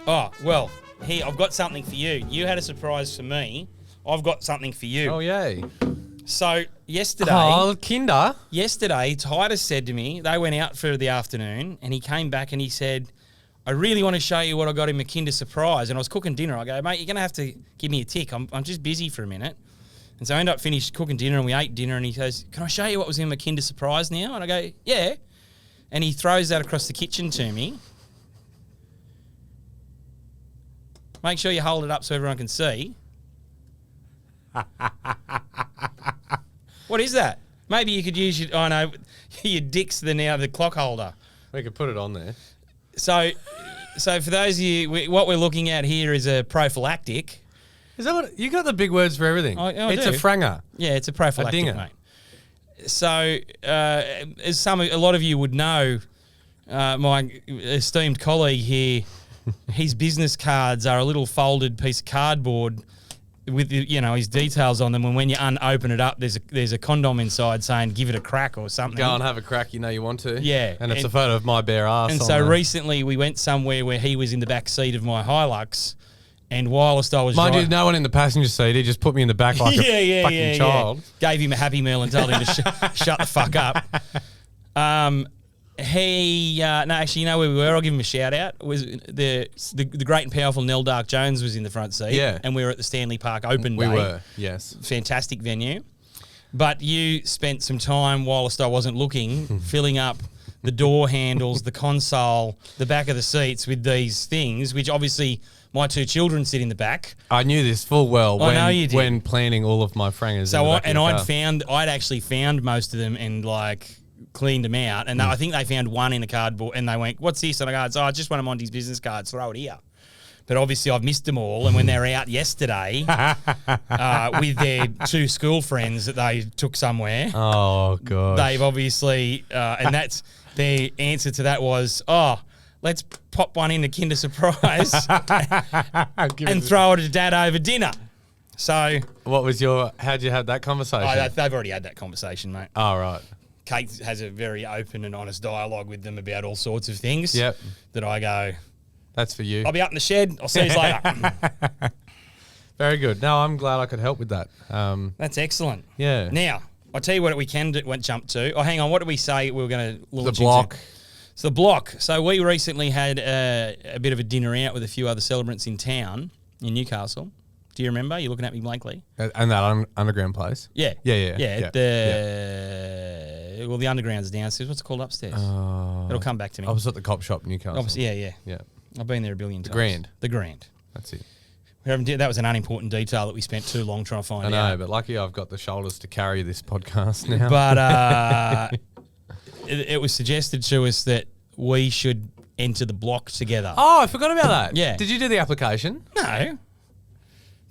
Oh, well, here, I've got something for you. You had a surprise for me. I've got something for you. Oh, yay. So, yesterday... Oh, kinder. Yesterday, Titus said to me, they went out for the afternoon, and he came back and he said, I really want to show you what I got him a Kinder Surprise. And I was cooking dinner. I go, mate, you're going to have to give me a tick. I'm just busy for a minute. And so I ended up finished cooking dinner, and we ate dinner, and he goes, can I show you what was in my Kinder Surprise now? And I go, yeah. And he throws that across the kitchen to me. Make sure you hold it up so everyone can see. What is that? Maybe you could use your, your dick's the clock holder. We could put it on there. So for those of you, what we're looking at here is a prophylactic. Is that what you got? The big words for everything. I it's do. A franger. Yeah, it's a prophylactic, mate. So as a lot of you would know, my esteemed colleague here, his business cards are a little folded piece of cardboard with his details on them. And when you open it up, there's a condom inside saying "give it a crack" or something. Go and have a crack. You know you want to. Yeah, and it's a photo of my bare ass. And so recently we went somewhere where he was in the back seat of my Hilux, and whilst I was mind you, no one in the passenger seat. He just put me in the back like a fucking child. Gave him a Happy Meal and told him to shut the fuck up. Actually, you know where we were? I'll give him a shout out. It was the great and powerful Nell Dark Jones was in the front seat. Yeah. And we were at the Stanley Park Open Day. We were, yes. Fantastic venue. But you spent some time whilst I wasn't looking filling up the door handles, the console, the back of the seats with these things, which obviously my two children sit in the back. I knew this full well when planning all of my frangers. So I'd actually found most of them and cleaned them out, and I think they found one in a cardboard, and they went, "What's this?" And I go, "It's just one of Monty's business cards. Throw it here." But obviously, I've missed them all, and when they're out yesterday with their two school friends that they took somewhere, oh god, they've obviously, and that's their answer to that was, "Oh, let's pop one in the Kinder Surprise and throw it to Dad over dinner." So, how'd you have that conversation? They've already had that conversation, mate. Oh, right. Kate has a very open and honest dialogue with them about all sorts of things. Yep. That I go, that's for you. I'll be up in the shed. I'll see you later. Very good. No, I'm glad I could help with that. That's excellent. Yeah. Now, I'll tell you what we can jump to. Oh, hang on. What did we say we were going to launch the block? Into? So the block. So we recently had a bit of a dinner out with a few other celebrants in town in Newcastle. Do you remember? You're looking at me blankly. And that underground place? Yeah. Yeah. Well, the underground's downstairs. What's it called upstairs? It'll come back to me. I was at the cop shop in Newcastle. Yeah. I've been there a billion times. The Grand. That's it. That was an unimportant detail that we spent too long trying to find out. I know, but lucky I've got the shoulders to carry this podcast now. But it was suggested to us that we should enter the block together. Oh, I forgot about that. Yeah. Did you do the application? No.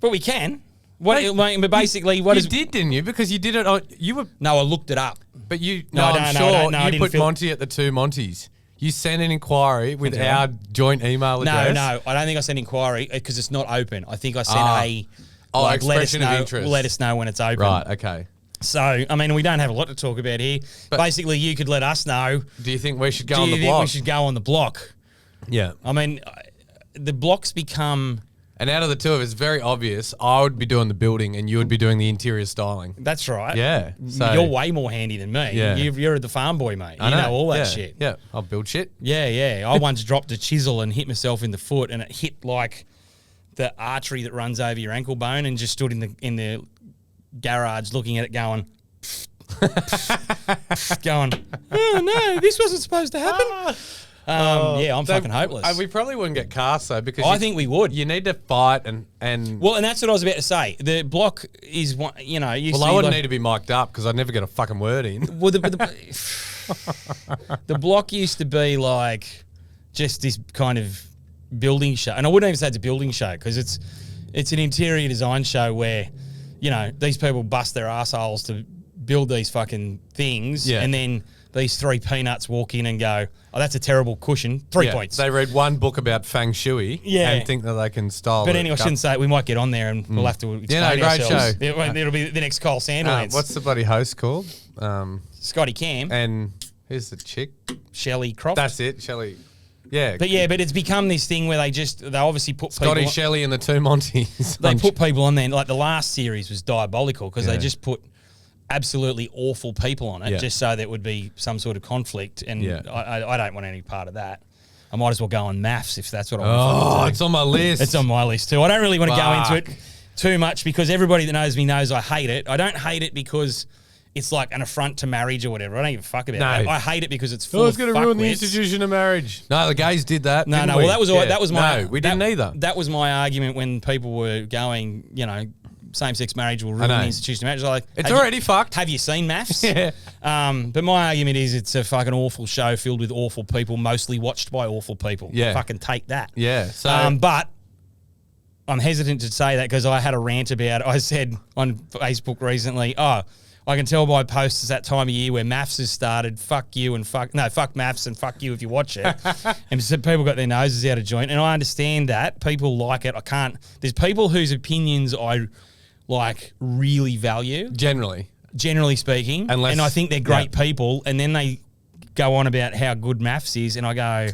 But we can. But basically, you did, didn't you? Because you did it. No, I looked it up. But you. I'm sure you put Monty at the two Montys. You sent an inquiry with our joint email address. No, I don't think I sent inquiry because it's not open. I think I sent expression of interest. Let us know when it's open. Right. Okay. So, I mean, we don't have a lot to talk about here. But basically, you could let us know. Do you think we should go on the block? Do you think we should go on the block? Yeah. I mean, the block's become... And out of the two of us, very obvious, I would be doing the building and you would be doing the interior styling. That's right. Yeah. So you're way more handy than me. Yeah. You're the farm boy, mate. I know all that shit. Yeah. I'll build shit. Yeah. I once dropped a chisel and hit myself in the foot, and it hit the artery that runs over your ankle bone, and just stood in the garage looking at it going, oh no, this wasn't supposed to happen. I'm fucking hopeless. We probably wouldn't get cast though, because I think we would. You need to fight and well, and that's what I was about to say. The block is one. I wouldn't need to be mic'd up because I'd never get a fucking word in. Well, the block used to be just this kind of building show, and I wouldn't even say it's a building show because it's an interior design show where these people bust their assholes to build these fucking things, and then these three peanuts walk in and go, oh, that's a terrible cushion. 3 points. They read one book about feng shui and think that they can style it. But anyway, I shouldn't say it. We might get on there and we'll have to explain ourselves. Great show. It'll be the next Kyle Sandwich. What's the bloody host called? Scotty Cam. And who's the chick? Shelley Croft. That's it, Shelley. Yeah. But it's become this thing where they obviously put Scotty people. Shelley and the two Montys. They put people on there. Like the last series was diabolical because they just put absolutely awful people on it just so there would be some sort of conflict. And I don't want any part of that. I might as well go on maths if that's what I want to do. It's on my list. It's on my list too. I don't really want to go into it too much because everybody that knows me knows I hate it. I don't hate it because it's like an affront to marriage or whatever. I don't give a fuck about it. I hate it because it's full of it's going to ruin the fuckwits. institution of marriage. No, the gays did that. No. We? Well, that was my. No, we didn't either. That was my argument when people were going, same-sex marriage will ruin the institution of marriage. Like, it's already fucked. Have you seen Maths? Yeah. But my argument is it's a fucking awful show filled with awful people, mostly watched by awful people. Yeah. Fucking take that. Yeah. So, but I'm hesitant to say that because I had a rant about it. I said on Facebook recently, I can tell by posts it's that time of year where maths has started. Fuck you and fuck maths and fuck you if you watch it. And so people got their noses out of joint. And I understand that. People like it. There's people whose opinions I really value. Generally speaking. And I think they're great people. And then they go on about how good maths is. And I go,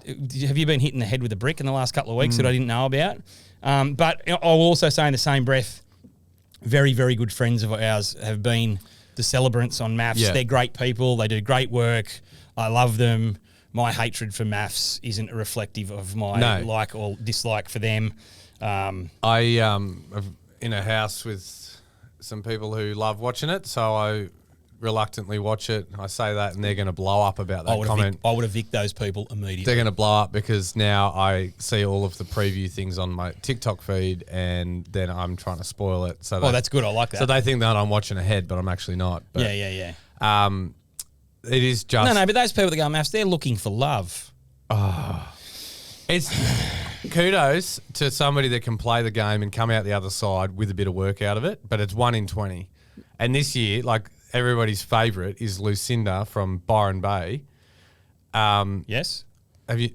have you been hit in the head with a brick in the last couple of weeks that I didn't know about? But I'll also say in the same breath, very, very good friends of ours have been the celebrants on maths. Yeah. They're great people. They do great work. I love them. My hatred for maths isn't reflective of my like or dislike for them. I am in a house with some people who love watching it, so I reluctantly watch it. I say that, and they're going to blow up about that comment. I would evict those people immediately. They're going to blow up because now I see all of the preview things on my TikTok feed, and then I'm trying to spoil it. So that's good. I like that. So they think that I'm watching ahead, but I'm actually not. But, yeah. It is just no. But those people that go maths, they're looking for love. It's kudos to somebody that can play the game and come out the other side with a bit of work out of it. But it's 1 in 20, and this year, everybody's favourite is Lucinda from Byron Bay. Yes. Have you?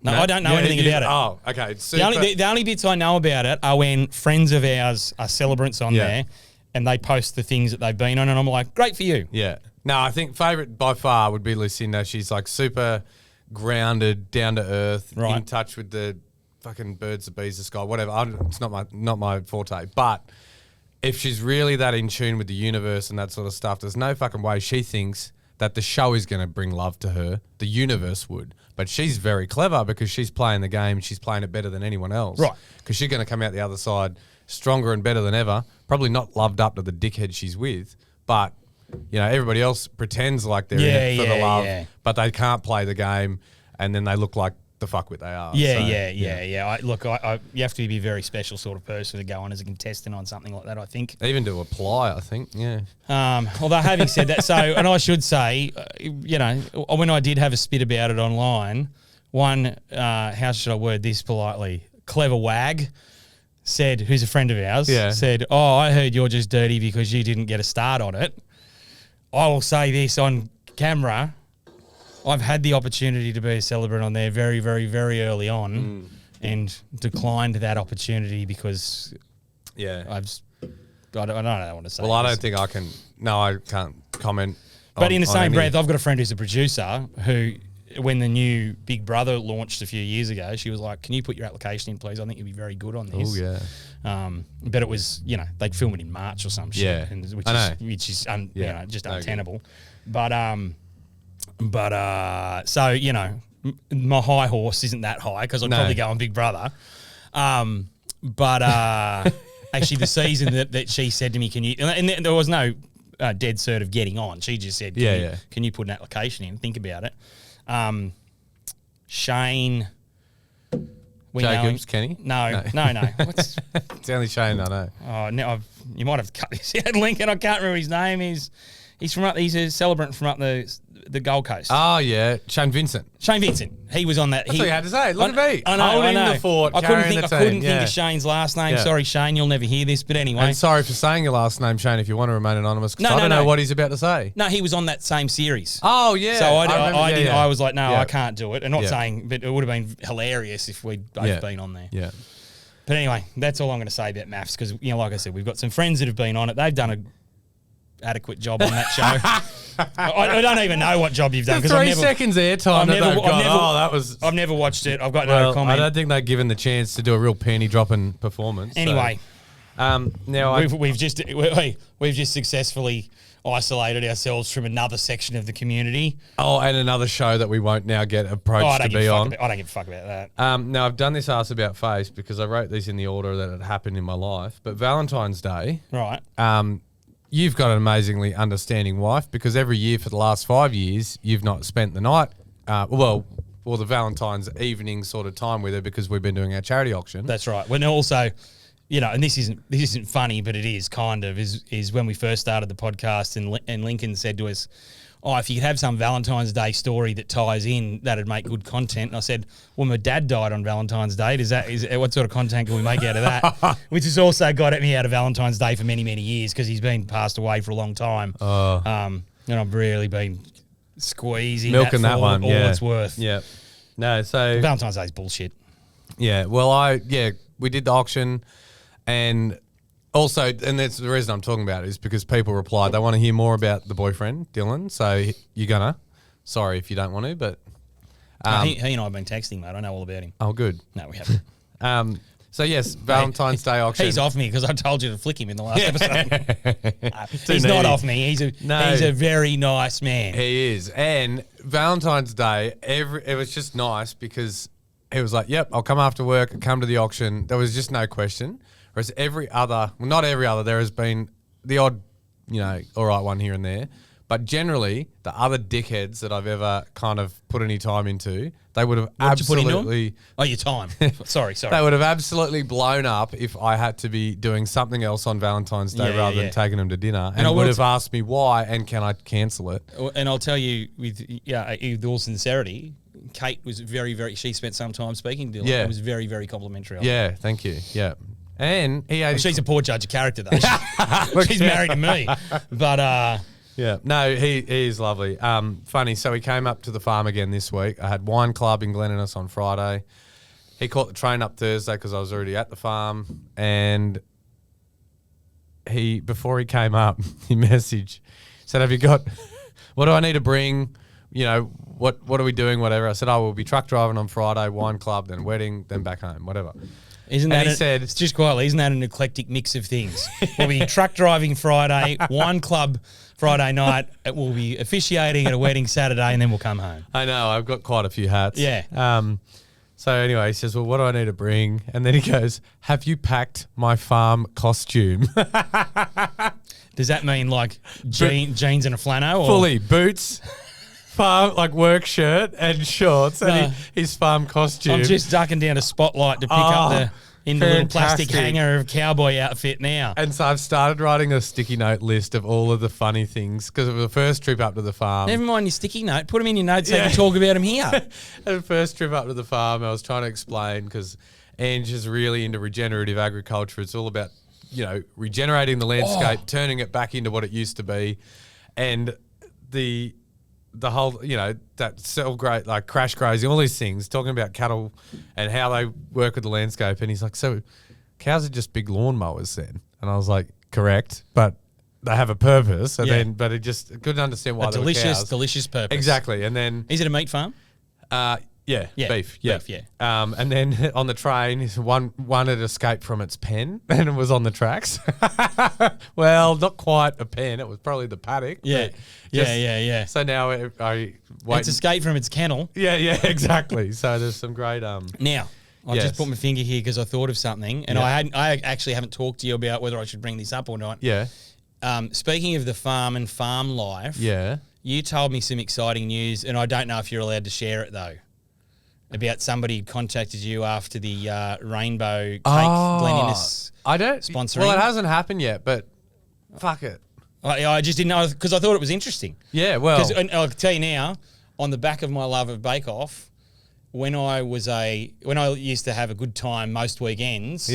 No, I don't know anything about it. Oh, okay. The only bits I know about it are when friends of ours are celebrants on there and they post the things that they've been on and I'm like, great for you. Yeah. No, I think favourite by far would be Lucinda. She's super grounded, down to earth, in touch with the fucking birds, the bees, the sky, whatever. It's not my forte. But if she's really that in tune with the universe and that sort of stuff, there's no fucking way she thinks that the show is going to bring love to her. The universe would. But she's very clever because she's playing the game. She's playing it better than anyone else. Right. Because she's going to come out the other side stronger and better than ever. Probably not loved up to the dickhead she's with. But, everybody else pretends like they're in it for the love. But they can't play the game. And then they look like the fuckwit they are. Yeah. You have to be a very special sort of person to go on as a contestant on something like that, I think. Even to apply, I think, yeah. Although having said that, and I should say, when I did have a spit about it online, how should I word this politely? Clever wag said, who's a friend of ours, said, I heard you're just dirty because you didn't get a start on it. I will say this on camera. I've had the opportunity to be a celebrant on there very, very, very early on and declined that opportunity because I don't know what I want to say. Well, I don't think I can. No, I can't comment. But in the same breath, I've got a friend who's a producer who, when the new Big Brother launched a few years ago, she was like, can you put your application in, please? I think you'd be very good on this. Oh, yeah. But it was, they'd film it in March or some shit. Yeah. Which is just untenable. But my high horse isn't that high because I'd probably go on Big Brother. But actually, the season that she said to me, can you, and there was no dead cert of getting on. She just said, can you put an application in? Think about it. Shane Jacobs, Kenny? No. It's the only Shane I know. Oh, no, you might have cut this out, Lincoln. I can't remember his name. He's a celebrant from up the Gold Coast. Oh, yeah. Shane Vincent. He was on that. That's what you had to say. Look at me. I know. Holding the fort, I couldn't carrying think the team. of Shane's last name. Yeah. Sorry, Shane, you'll never hear this. But anyway. And sorry for saying your last name, Shane, if you want to remain anonymous, because I don't know what he's about to say. No, he was on that same series. Oh, yeah. So I was like, no, Yeah. I can't do it. And not saying, but it would have been hilarious if we'd both been on there. Yeah. But anyway, that's all I'm going to say about maths because, like I said, we've got some friends that have been on it. They've done adequate job on that show. I don't even know what job you've done. The 3 seconds airtime that was... I've never watched it. I've got no comment. I don't think they're given the chance to do a real panty-dropping performance. Anyway, now we've just successfully isolated ourselves from another section of the community. Oh, and another show that we won't now get approached to be on. I don't give a fuck about that. Now, I've done this Ask About Face because I wrote these in the order that it happened in my life. But Valentine's Day... Right. You've got an amazingly understanding wife because every year for the last 5 years, you've not spent the night, or the Valentine's evening sort of time with her because we've been doing our charity auction. That's right. When also, and this isn't funny, but it is kind of, is when we first started the podcast and Lincoln said to us, if you could have some Valentine's Day story that ties in, that'd make good content. And I said, well, my dad died on Valentine's Day. What sort of content can we make out of that? Which has also got me out of Valentine's Day for many, many years because he's been passed away for a long time. And I've really been squeezing milking that all one, yeah. It's worth. Yeah. No, so... Valentine's Day is bullshit. Yeah, well, we did the auction and... Also, and that's the reason I'm talking about it is because people replied they want to hear more about the boyfriend, Dylan. So you're gonna. Sorry if you don't want to, but he and I have been texting, mate. I know all about him. Oh, good. No, we haven't. So yes, Valentine's Day auction. He's off me because I told you to flick him in the last episode. He's not off me. He's a very nice man. He is. And Valentine's Day, it was just nice because he was like, "Yep, I'll come after work. I'll come to the auction." There was just no question. Whereas not every other, there has been the odd, all right one here and there. But generally, the other dickheads that I've ever kind of put any time into, they would have absolutely... Oh, your time. Sorry. They would have absolutely blown up if I had to be doing something else on Valentine's Day rather than taking them to dinner. And would have asked me why and can I cancel it. And I'll tell you with all sincerity, Kate was very, very... She spent some time speaking to Dylan. Yeah. It was very, very complimentary. Yeah, thank you. Yeah. And she's a poor judge of character, though. She's married to me. But... Yeah, no, he is lovely. Funny, so he came up to the farm again this week. I had wine club in Glen Innes on Friday. He caught the train up Thursday because I was already at the farm. And before he came up, he messaged, said, "Have you got, what do I need to bring? What are we doing, whatever?" I said, "We'll be truck driving on Friday, wine club, then wedding, then back home, whatever." Isn't that an eclectic mix of things? We'll be truck driving Friday, wine club Friday night. We'll be officiating at a wedding Saturday, and then we'll come home. I know. I've got quite a few hats. Yeah. So anyway, he says, "Well, what do I need to bring?" And then he goes, "Have you packed my farm costume?" Does that mean like jeans and a flannel? Or? Fully boots. Farm, like work shirt and shorts and his farm costume. I'm just ducking down a spotlight to pick up the little plastic hanger of cowboy outfit now. And so I've started writing a sticky note list of all of the funny things because of the first trip up to the farm. Never mind your sticky note. Put them in your notes so you can talk about them here. The first trip up to the farm, I was trying to explain because Ange is really into regenerative agriculture. It's all about, regenerating the landscape, turning it back into what it used to be. And the whole, that cell great, like crash grazing, all these things, talking about cattle and how they work with the landscape. And he's like, "So cows are just big lawnmowers then?" And I was like, "Correct, but they have a purpose." And but it just couldn't understand why they were cows. Delicious purpose. Exactly. And then... Is it a meat farm? Yeah, beef. Yeah. Beef, yeah. And then on the train, one had escaped from its pen and it was on the tracks. Well, not quite a pen. It was probably the paddock. Yeah. Yeah. So now I wait. It's escaped from its kennel. Yeah, exactly. So there's some great... Now, I'll just put my finger here because I thought of something and I actually haven't talked to you about whether I should bring this up or not. Yeah. Speaking of the farm and farm life. Yeah. You told me some exciting news and I don't know if you're allowed to share it though. About somebody contacted you after the Rainbow Cake Glen Innes sponsoring. Well, it hasn't happened yet, but fuck it. I just didn't know because I thought it was interesting. Yeah, well. And I'll tell you now, on the back of my love of Bake Off, when I used to have a good time most weekends,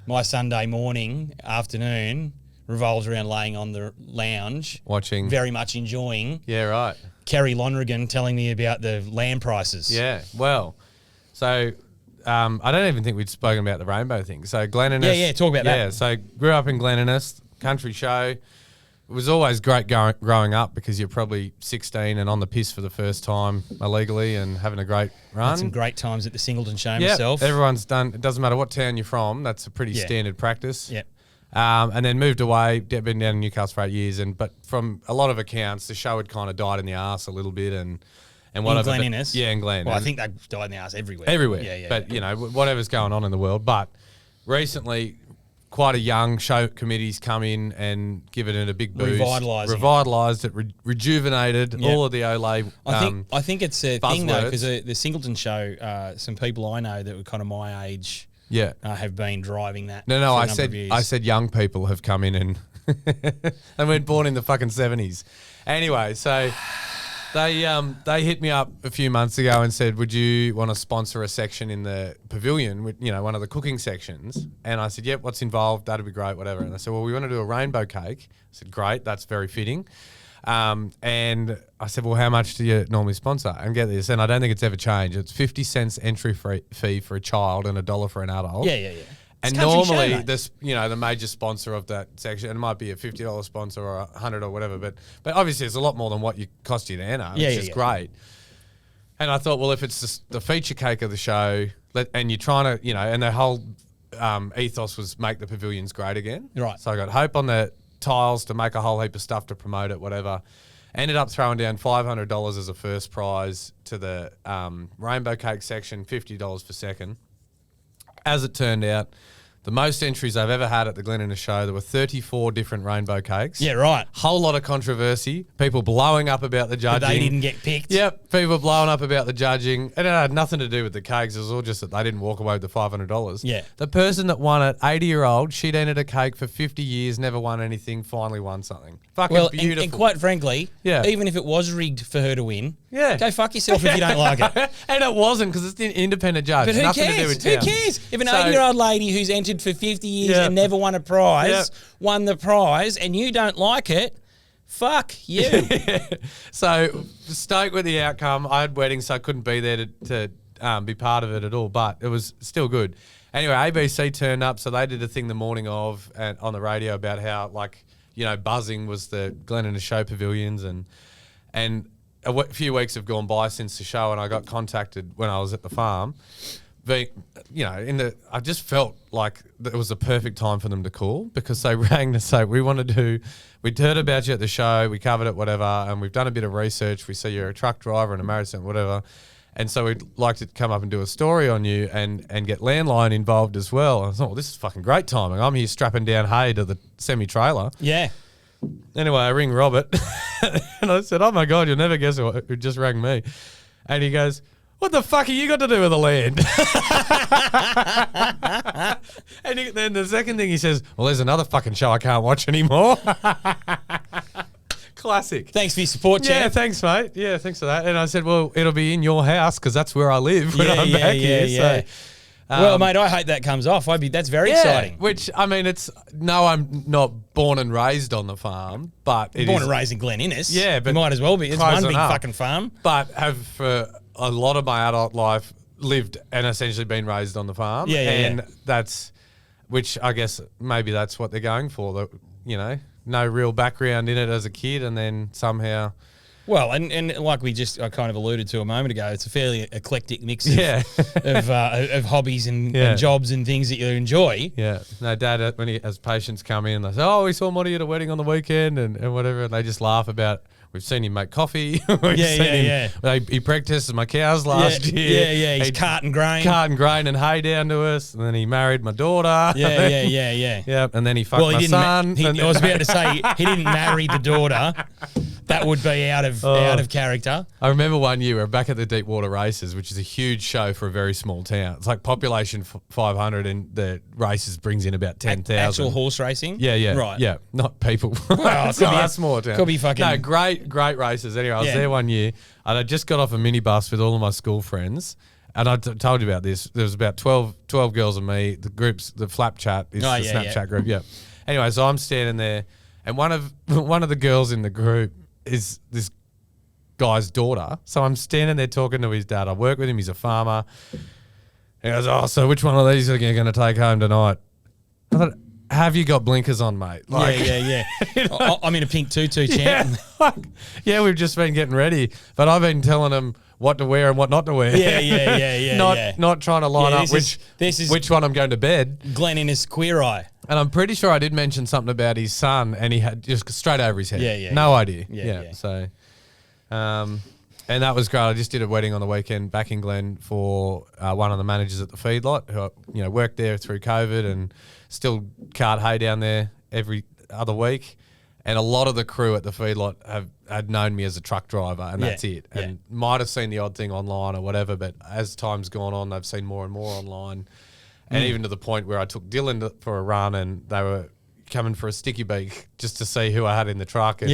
my Sunday morning, afternoon revolves around laying on the lounge. Watching. Very much enjoying. Yeah, right. Kerry Lonergan telling me about the land prices. Yeah, well, so I don't even think we'd spoken about the rainbow thing. So Glen Innes. Yeah, talk about that. Yeah, so grew up in Glen Innes, country show. it was always great growing up because you're probably 16 and on the piss for the first time illegally and having a great run. Had some great times at the Singleton show Yep, myself. everyone's done. It doesn't matter what town you're from. That's a pretty standard practice. Yep. And then moved away, been down in Newcastle for 8 years. But from a lot of accounts, the show had kind of died in the arse a little bit and whatever. In Glen Innes? Yeah, in Glen. Well, I think they've died in the arse everywhere. Everywhere. Yeah. But, you know, whatever's going on in the world. But recently, quite a young show committee's come in and given it a big boost. Revitalised it, rejuvenated all of the Olay I think it's a thing, though, because buzzwords. the Singleton show, some people I know that were kind of my age have been driving that. No, for a I number said of years. I said young people have come in and they weren't born in the fucking 70s. Anyway, so they hit me up a few months ago and said, would you want to sponsor a section in the pavilion, with, you know, one of the cooking sections? And I said, yep, what's involved? That'd be great, whatever. And they said, well, we want to do a rainbow cake. I said, great, that's very fitting. And I said, well, how much do you normally sponsor? And get this, and I don't think it's ever changed. It's 50 cents entry fee for a child and $1 for an adult. Yeah. And normally, this, you know, the major sponsor of that section, and it might be a $50 sponsor or $100 or whatever, but obviously it's a lot more than what you cost you to enter, which is great. And I thought, well, if it's the feature cake of the show, and you're trying to, you know, and the whole ethos was make the pavilions great again. Right. So I got hope on the tiles to make a whole heap of stuff to promote it, whatever. Ended up throwing down $500 as a first prize to the rainbow cake section, $50 for second. As it turned out, the most entries I've ever had at the Glen Innes show, there were 34 different rainbow cakes. Yeah, right. Whole lot of controversy. People blowing up about the judging. But they didn't get picked. Yep, people blowing up about the judging. And it had nothing to do with the cakes. It was all just that they didn't walk away with the $500. Yeah. The person that won it, 80-year-old, she'd entered a cake for 50 years, never won anything, finally won something. Fucking beautiful. And quite frankly, even if it was rigged for her to win, go fuck yourself if you don't like it. And it wasn't, because it's an independent judge. But who Nothing cares? to do with Who town. cares? If an 80-year-old lady who's entered for 50 years and never won a prize won the prize and you don't like it, fuck you. So stoked with the outcome. I had weddings, so I couldn't be there to be part of it at all, but it was still good. Anyway, ABC turned up, so they did a thing the morning of and on the radio about how, like, you know, buzzing was the Glen Innes show pavilions, and a few weeks have gone by since the show, and I got contacted when I was at the farm. You know, I just felt like it was the perfect time for them to call, because they rang to say, we'd heard about you at the show, we covered it, whatever, and we've done a bit of research. We see you're a truck driver and a married son, whatever. And so we'd like to come up and do a story on you and get Landline involved as well. And I thought, well, this is fucking great timing. I'm here strapping down hay to the semi-trailer. Yeah. Anyway, I ring Robert and I said, oh my God, you'll never guess who just rang me. And he goes, what the fuck have you got to do with the land? And then the second thing he says, well, there's another fucking show I can't watch anymore. Classic. Thanks for your support, Chad. Yeah, thanks, mate. Yeah, thanks for that. And I said, well, ittle be in your house because that's where I live when I'm back here. So, well, mate, I hope that comes off. That's very exciting. Which, I mean, I'm not born and raised on the farm, but born and raised in Glen Innes. Yeah, but you might as well be. It's one big fucking farm. But have for a lot of my adult life lived and essentially been raised on the farm. And that's, which I guess maybe that's what they're going for. That, you know, no real background in it as a kid, and then somehow. Well, and like I kind of alluded to a moment ago, it's a fairly eclectic mix of hobbies and jobs and things that you enjoy. Yeah. No, Dad, when he has patients come in, they say, oh, we saw Monty at a wedding on the weekend and whatever, and they just laugh about, we've seen him make coffee. He practiced my cows last year. Yeah. He's carting grain and hay down to us, and then he married my daughter. Yeah. And then he fucked my son. I was about to say, he didn't marry the daughter. That would be out of character. I remember one year we were back at the Deepwater Races, which is a huge show for a very small town. It's like population 500, and the races brings in about 10,000. Actual horse racing? Yeah. Right. Yeah, not people. Well, it's not a small town. Could be fucking... No, great races. Anyway, I was there one year, and I just got off a minibus with all of my school friends. And I told you about this. There was about 12 girls and me. The Flap Chat is the Snapchat group. Yeah. Anyway, so I'm standing there, and one of the girls in the group is this guy's daughter. So I'm standing there talking to his dad. I work with him. He's a farmer. He goes, oh, so which one of these are you going to take home tonight? I thought, have you got blinkers on, mate? Yeah. You know? I'm in a pink tutu, champ. Yeah, we've just been getting ready, but I've been telling them what to wear and what not to wear. Yeah. Not trying to line up this is which one I'm going to bed. Glenn in his queer eye. And I'm pretty sure I did mention something about his son, and he had just straight over his head. No idea. Yeah. So, and that was great. I just did a wedding on the weekend back in Glen for one of the managers at the feedlot who worked there through COVID and still cart hay down there every other week. And a lot of the crew at the feedlot had known me as a truck driver, and that's it. And might have seen the odd thing online or whatever, but as time's gone on, they've seen more and more online. And even to the point where I took Dylan for a run, and they were coming for a sticky beak just to see who I had in the truck. And,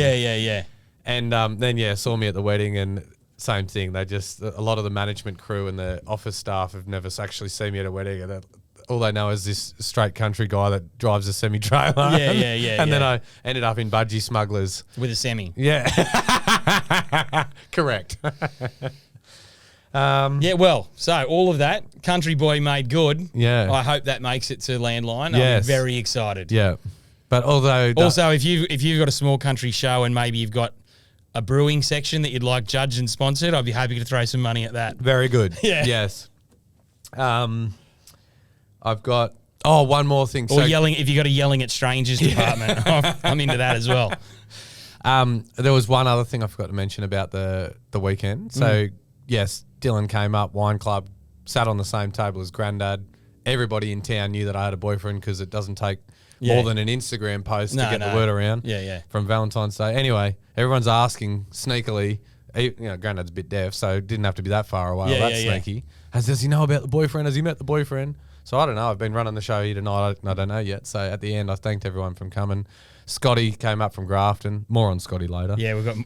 And then, saw me at the wedding, and same thing. They just, a lot of the management crew and the office staff have never actually seen me at a wedding. And all they know is this straight country guy that drives a semi-trailer. And then I ended up in Budgie Smugglers. With a semi. Yeah. Correct. So all of that, Country Boy made good. Yeah. I hope that makes it to Landline. I'm very excited. Yeah. But also if you've got a small country show and maybe you've got a brewing section that you'd like judged and sponsored, I'd be happy to throw some money at that. Very good. Yeah. Yes. I've got one more thing. Or yelling, if you got a yelling at strangers department, I'm into that as well. There was one other thing I forgot to mention about the weekend. So yes, Dylan came up, wine club, sat on the same table as Grandad. Everybody in town knew that I had a boyfriend because it doesn't take more than an Instagram post to get the word around. From Valentine's Day. Anyway, everyone's asking sneakily. Grandad's a bit deaf, so it didn't have to be that far away. That's sneaky. Does he know about the boyfriend? Has he met the boyfriend? So I don't know. I've been running the show here tonight. I don't know yet. So at the end, I thanked everyone from coming. Scotty came up from Grafton. More on Scotty later. Yeah, we've got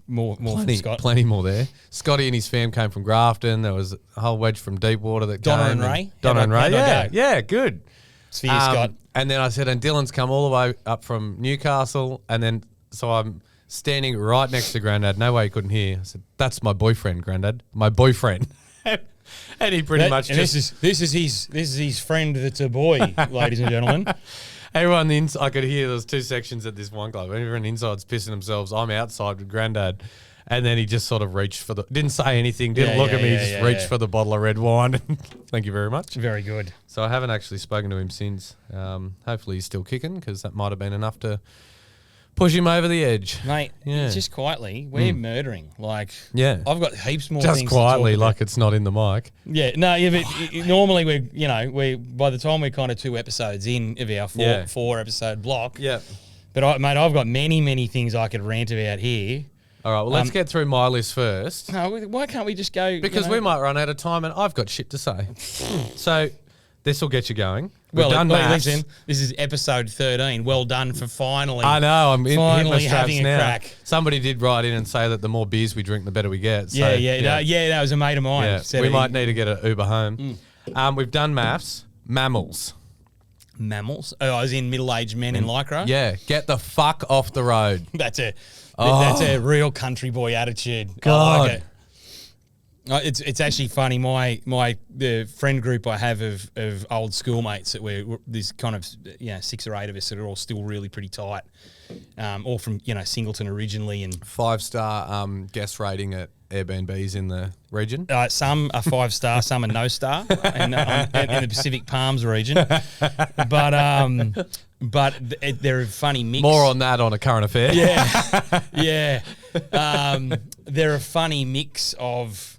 more from Scott. Plenty more there. Scotty and his fam came from Grafton. There was a whole wedge from Deepwater that Donna came. and Ray. Donna and Ray. Yeah, good. It's for you, Scott. And then I said, and Dylan's come all the way up from Newcastle, and then so I'm standing right next to Grandad. No way he couldn't hear. I said, "That's my boyfriend, Grandad. My boyfriend." And he pretty much just... This is his friend that's a boy, ladies and gentlemen. Everyone I could hear there's two sections at this wine club. Everyone inside's pissing themselves. I'm outside with Grandad. And then he just sort of reached for didn't say anything, didn't look at me, just reached for the bottle of red wine. Thank you very much. Very good. So I haven't actually spoken to him since. Hopefully he's still kicking, because that might have been enough to push him over the edge. Mate, just quietly, we're murdering. I've got heaps more just things quietly, to talk about. Like it's not in the mic. But normally we by the time we're kind of 2 episodes in of our 4 episode block. Yeah. But I've got many things I could rant about here. All right, well, let's get through my list first. No, why can't we just go? Because we might run out of time, and I've got shit to say. So this will get you going. Listen, this is episode 13. Well done for finally. I know, I'm finally hitting having a crack. Somebody did write in and say that the more beers we drink, the better we get. So, that was a mate of mine. Yeah. We might need to get an Uber home. We've done maths. Mammals. Mammals? Oh, I was in middle-aged men in Lycra? Yeah, get the fuck off the road. That's a real country boy attitude. God. I like it. It's actually funny. The friend group I have of old schoolmates that we're this kind of 6 or 8 of us that are all still really pretty tight, all from Singleton originally, and 5-star guest rating at Airbnbs in the region. Some are 5-star, some are no star, and in the Pacific Palms region. But they're a funny mix. More on that on a current affair. Yeah. They're a funny mix of.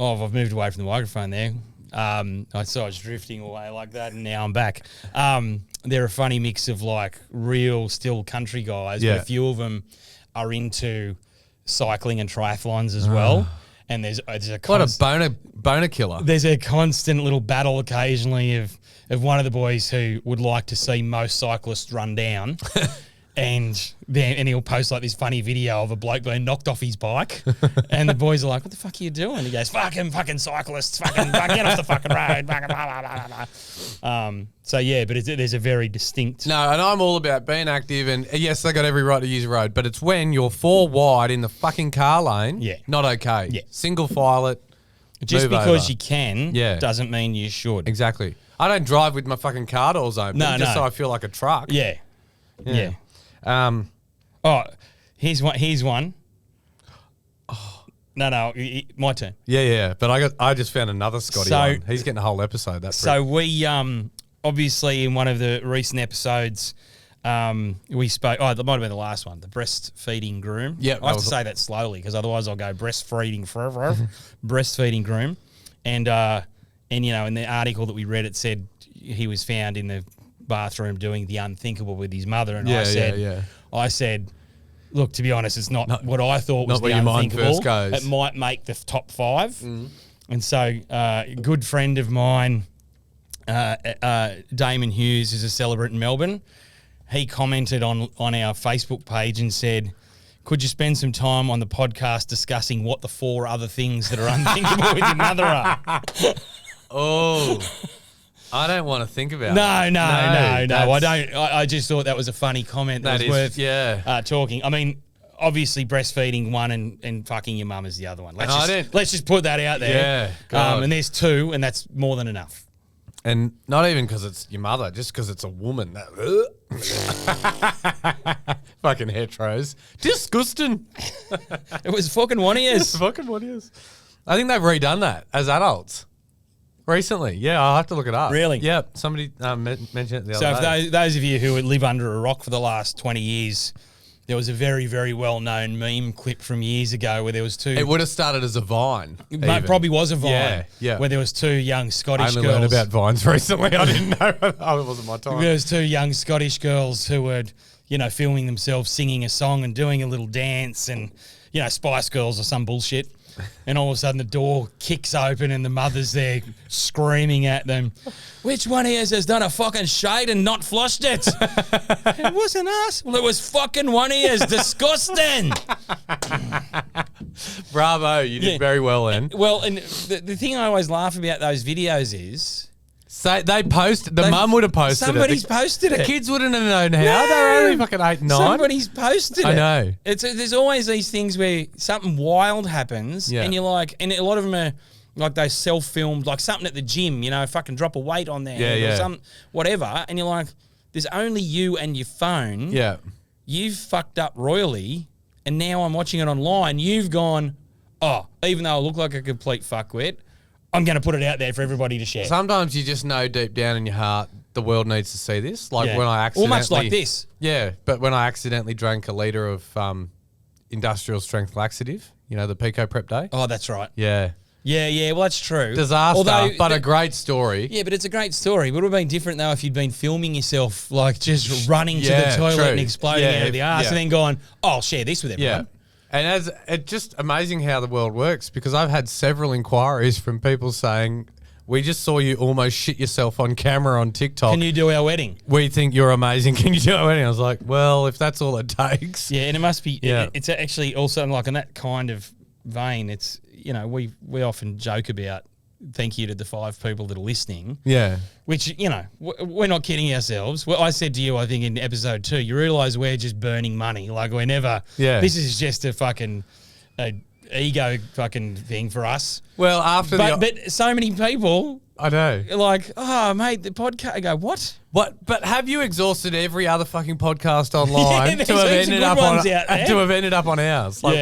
Oh, I've moved away from the microphone there. I was drifting away like that, and now I'm back. They're a funny mix of real still country guys, but a few of them are into cycling and triathlons as well. And there's a boner killer. There's a constant little battle occasionally of one of the boys who would like to see most cyclists run down. And he'll post this funny video of a bloke being knocked off his bike, and the boys are like, "What the fuck are you doing?" He goes, "Fucking cyclists, fucking get off the fucking road." Blah, blah, blah, blah. But there's a very distinct. No, and I'm all about being active, and yes, they got every right to use the road, but it's when you're 4 wide in the fucking car lane. Yeah, not okay. Yeah, single file it. Just because you can, doesn't mean you should. Exactly. I don't drive with my fucking car doors open. Just so I feel like a truck. Yeah. Oh, here's one. Oh. No, my turn. Yeah. But I just found another Scotty one. He's getting a whole episode. We obviously in one of the recent episodes, we spoke. Oh, that might have been the last one. The breastfeeding groom. Yeah, I have to say that slowly because otherwise I'll go breastfeeding forever. Breastfeeding groom, and you know, in the article that we read, it said he was found in the bathroom doing the unthinkable with his mother, and I said, look, to be honest, it's not what I thought was the unthinkable. It might make the top 5, and so a good friend of mine, Damon Hughes, is a celebrant in Melbourne. He commented on our Facebook page and said, could you spend some time on the podcast discussing what the 4 other things that are unthinkable with your mother are? Oh, I don't want to think about it. No, I don't. I just thought that was a funny comment that was worth talking. I mean, obviously breastfeeding one and fucking your mum is the other one. Let's just put that out there. Yeah, and there's 2, and that's more than enough. And not even because it's your mother, just because it's a woman. Fucking heteros. Disgusting. It was fucking one of yours. Fucking one of yours. I think they've redone that as adults recently. Yeah, I'll have to look it up. Really? Yeah, somebody mentioned it the other day. So those of you who live under a rock for the last 20 years, there was a very, very well-known meme clip from years ago where there was 2... It would have started as a Vine. It probably was a Vine. Yeah. Where there was 2 young Scottish girls. I only learned about Vines recently. I didn't know. Oh, it wasn't my time. There was 2 young Scottish girls who were, you know, filming themselves singing a song and doing a little dance and, you know, Spice Girls or some bullshit. And all of a sudden the door kicks open and the mother's there screaming at them, which one of yous has done a fucking shade and not flushed it? It wasn't us. Well, it was fucking one of yous. Disgusting. Bravo. You did very well then. Well, and the thing I always laugh about those videos is... So they posted, the mum would have posted somebody's posted it. The kids wouldn't have known how. No. They were only fucking 8, 9. Somebody's posted it. I know. There's always these things where something wild happens and you're like, and a lot of them are like those self-filmed, like something at the gym, you know, fucking drop a weight on there or some whatever. And you're like, there's only you and your phone. Yeah. You've fucked up royally and now I'm watching it online. You've gone, oh, even though I look like a complete fuckwit, I'm going to put it out there for everybody to share. Sometimes you just know deep down in your heart the world needs to see this. Like when I accidentally... Almost like this. Yeah, but when I accidentally drank a litre of industrial strength laxative, you know, the Pico Prep Day. Oh, that's right. Yeah. Yeah, well, that's true. Disaster, but a great story. Yeah, but it's a great story. It would have been different, though, if you'd been filming yourself, like just running to the toilet and exploding out of the arse and then going, oh, I'll share this with everyone. Yeah. And it's just amazing how the world works because I've had several inquiries from people saying, we just saw you almost shit yourself on camera on TikTok. Can you do our wedding? We think you're amazing. Can you do our wedding? I was like, well, if that's all it takes. Yeah, and it must be, it's actually also like in that kind of vein, it's, you know, we often joke about thank you to the 5 people that are listening. Yeah. Which, you know, we're not kidding ourselves. Well, I said to you, I think in episode 2, you realise we're just burning money. Like we're never, this is just a fucking ego fucking thing for us. Well, but so many people... I know. Like, oh, mate, the podcast... I go, what? What? But have you exhausted every other fucking podcast online to have ended up on ours? Like,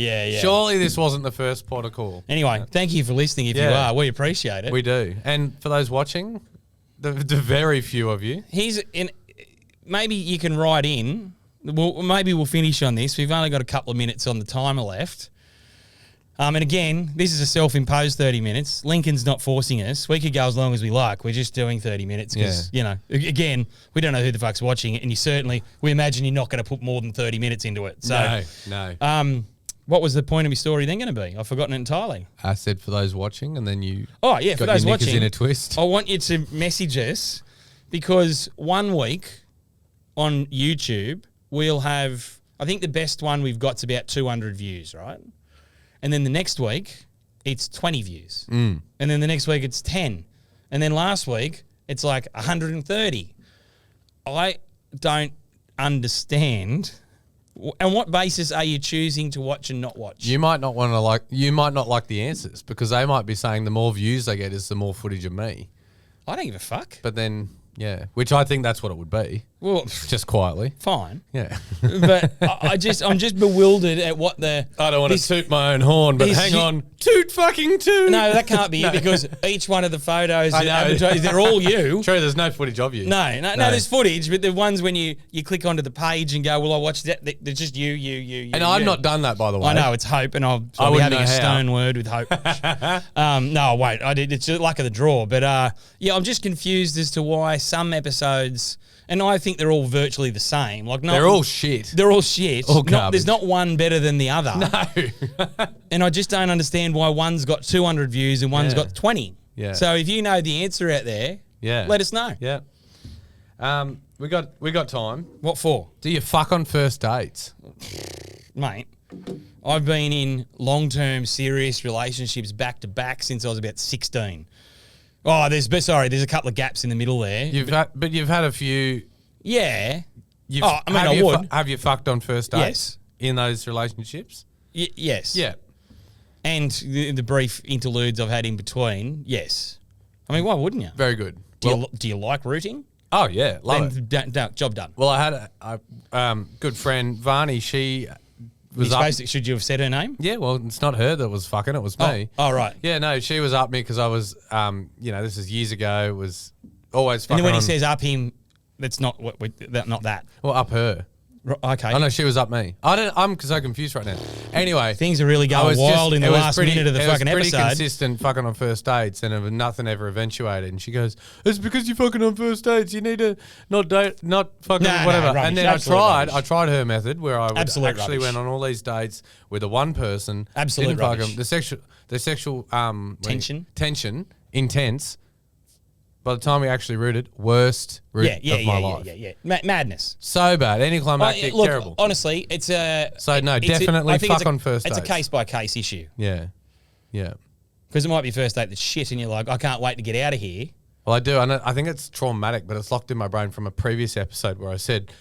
yeah. Surely this wasn't the first port of call. Anyway, thank you for listening if you are. We appreciate it. We do. And for those watching, the very few of you. Maybe you can write in. Maybe we'll finish on this. We've only got a couple of minutes on the timer left. And again, this is a self-imposed 30 minutes. Lincoln's not forcing us. We could go as long as we like. We're just doing 30 minutes because, you know, again, we don't know who the fuck's watching it. And we imagine you're not going to put more than 30 minutes into it. So, no. What was the point of my story then going to be? I've forgotten it entirely. I said for those watching and then you for those watching, in a twist. I want you to message us because one week on YouTube, we'll have, I think the best one we've got's about 200 views, right? And then the next week, it's 20 views. And then the next week, it's 10. And then last week, it's like 130. I don't understand. On what basis are you choosing to watch and not watch? You might not like the answers because they might be saying the more views they get is the more footage of me. I don't give a fuck. But then, yeah, which I think that's what it would be. Well, Just quietly. fine. Yeah. But I'm just bewildered at what the. I don't want to toot my own horn, but hang on. Toot fucking toot. No, that can't be it because each one of the photos they're all you. True, there's no footage of you. No, there's footage, but the ones when you click onto the page and go, well, I watched that, they're just you. And I've not done that, by the way. I know, it's Hope, and I'll be having a stern word with Hope. No, I won't. It's just luck of the draw. But, yeah, I'm just confused as to why some episodes... And I think they're all virtually the same. They're all shit. They're all shit. All garbage. There's not one better than the other. No. And I just don't understand why one's got 200 views and one's got 20. Yeah. So if you know the answer out there, let us know. Yeah. We got time. What for? Do you fuck on first dates? Mate, I've been in long-term serious relationships back-to-back since I was about 16. Oh, there's a couple of gaps in the middle there. You've had a few. Yeah. Have you fucked on first dates? Yes. In those relationships? Yes. Yeah. And the brief interludes I've had in between, yes. I mean, why wouldn't you? Very good. Do you like rooting? Oh yeah, love it. Job done. Well, I had a good friend, Varney. She was up. Should you have said her name? Yeah, well, it's not her that was fucking. It was me. Oh, right. Yeah, no, she was up me because I was, this is years ago. Was always fucking. And then when he says up him, that's not not that. Well, up her. Okay. I know she was up me. I'm so confused right now. Anyway, things are really going wild in the last minute of the fucking episode. It was pretty consistent fucking on first dates, and it was nothing ever eventuated. And she goes, "It's because you're fucking on first dates. You need to not fucking whatever." Rubbish, and then I tried her method where I would actually went on all these dates with the one person. Absolute rubbish. The sexual tension intense. By the time we actually rooted, worst root of my life. Yeah. Madness. So bad. Anticlimactic, terrible. Honestly, it's a... definitely fuck on first dates. It's a case-by-case issue. Yeah. Because it might be first date that's shit and you're like, I can't wait to get out of here. Well, I do. I think it's traumatic, but it's locked in my brain from a previous episode where I said,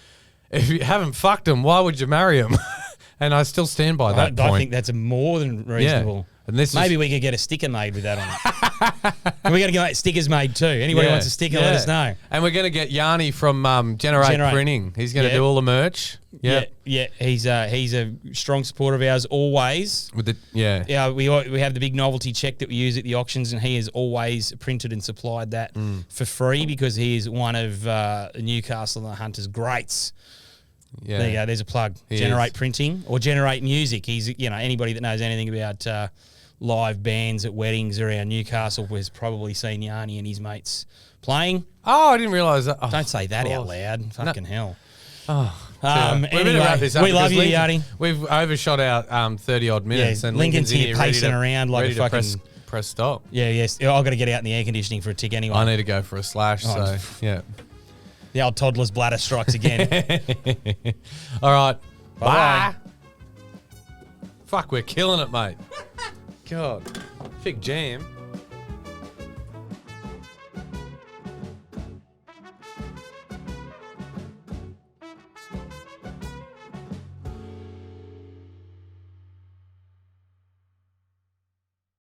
if you haven't fucked him, why would you marry him? And I still stand by that point. I think that's more than reasonable. Yeah. And maybe we could get a sticker made with that on it. And we're going to get stickers made too. Anybody wants a sticker, let us know. And we're going to get Yanni from Generate Printing. He's going to do all the merch. Yeah. He's a strong supporter of ours always. We have the big novelty check that we use at the auctions, and he has always printed and supplied that for free because he is one of Newcastle and the Hunters greats. Yeah. There you go. There's a plug. Generate Printing or Generate Music. He's anybody that knows anything about live bands at weddings around Newcastle has probably seen Yanni and his mates playing. Oh, I didn't realise that. Oh, don't say that out loud. Fucking hell. Oh, anyway, wrap this up we love you, Yanni. We've overshot our 30-odd minutes. And Lincoln's here pacing around like a fucking... Press stop. Yeah, yes. I've got to get out in the air conditioning for a tick anyway. I need to go for a slash, so yeah. The old toddler's bladder strikes again. All right. Bye. Fuck, we're killing it, mate. God. Fig jam.